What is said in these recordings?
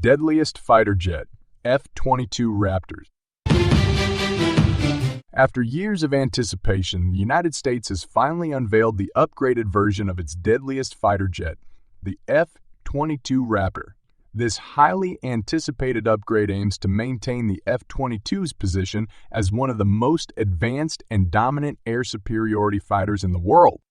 Deadliest fighter jet, F-22 Raptors. After years of anticipation, the United States has finally unveiled the upgraded version of its deadliest fighter jet, the F-22 Raptor. This highly anticipated upgrade aims to maintain the F-22's position as one of the most advanced and dominant air superiority fighters in the world.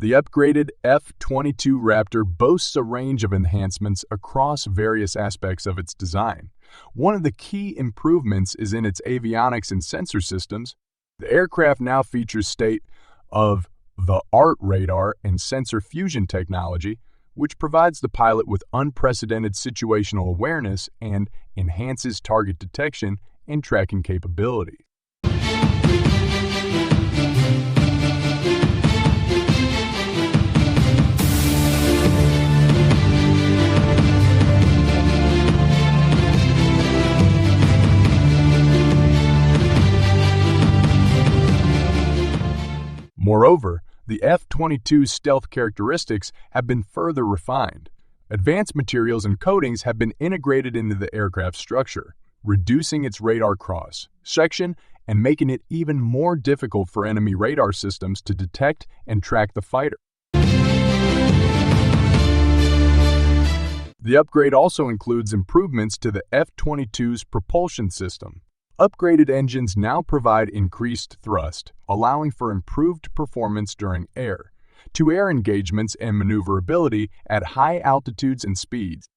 The upgraded F-22 Raptor boasts a range of enhancements across various aspects of its design. One of the key improvements is in its avionics and sensor systems. The aircraft now features state-of-the-art radar and sensor fusion technology, which provides the pilot with unprecedented situational awareness and enhances target detection and tracking capability. Moreover, the F-22's stealth characteristics have been further refined. Advanced materials and coatings have been integrated into the aircraft's structure, reducing its radar cross-section and making it even more difficult for enemy radar systems to detect and track the fighter. The upgrade also includes improvements to the F-22's propulsion system. Upgraded engines now provide increased thrust, allowing for improved performance during air-to-air engagements and maneuverability at high altitudes and speeds.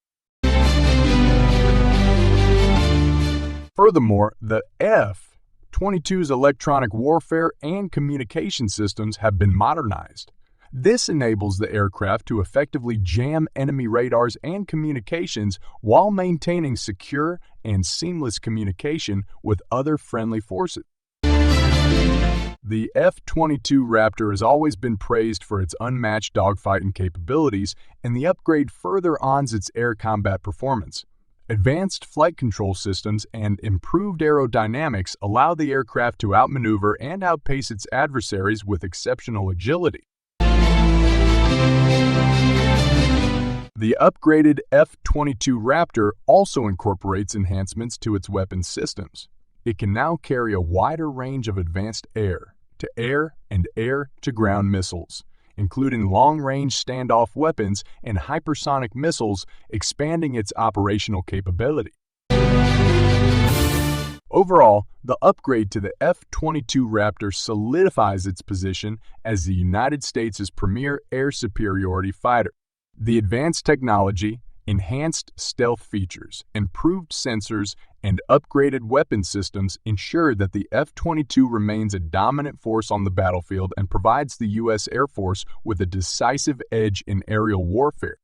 Furthermore, the F-22's electronic warfare and communication systems have been modernized. This enables the aircraft to effectively jam enemy radars and communications while maintaining secure and seamless communication with other friendly forces. The F-22 Raptor has always been praised for its unmatched dogfighting capabilities, and the upgrade further ons its air combat performance. Advanced flight control systems and improved aerodynamics allow the aircraft to outmaneuver and outpace its adversaries with exceptional agility. The upgraded F-22 Raptor also incorporates enhancements to its weapons systems. It can now carry a wider range of advanced air-to-air and air-to-ground missiles, including long-range standoff weapons and hypersonic missiles, expanding its operational capability. Overall, the upgrade to the F-22 Raptor solidifies its position as the United States' premier air superiority fighter. The advanced technology, enhanced stealth features, improved sensors, and upgraded weapon systems ensure that the F-22 remains a dominant force on the battlefield and provides the U.S. Air Force with a decisive edge in aerial warfare.